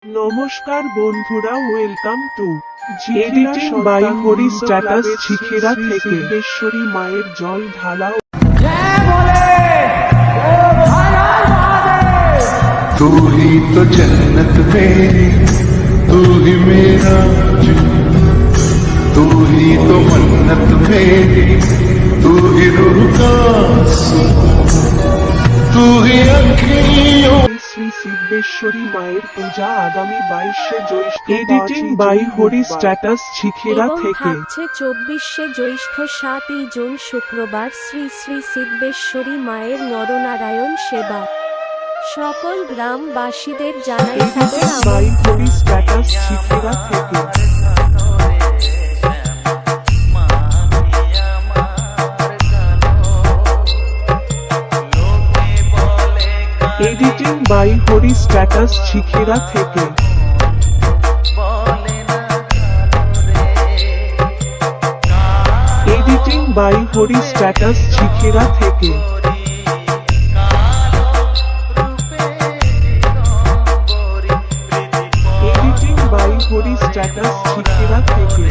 নমস্কার বন্ধুরা, welcome to editing by Hari status Jhikhira থেকে সিদ্ধেশ্বরী মায়ের জল ঢালা। तू ही तो जन्नत मेरी, तू ही मेरा जुनून, तू ही तो मन्नत मेरी, तू ही रूह का सुकून, तू ही अखियों। শ্রী সিদ্ধেশ্বরী মায়ের পূজা আগামী 22শে Jyeshtha. Editing by Hari status Jhikhira এবং থেকে। থাকছে 24শে জ্যৈষ্ঠ 7ই জুন শুক্রবার শ্রী শ্রী সিদ্ধেশ্বরী মায়ের নরনারায়ণ সেবা। সকল গ্রামবাসীদের জানাই তাদের বাই হরি স্ট্যাটাস ঝিখিরা থেকে। Editing by Hari status Jhikhira থেকে। Editing by Hari status Jhikhira থেকে। Editing by Hari status Jhikhira থেকে।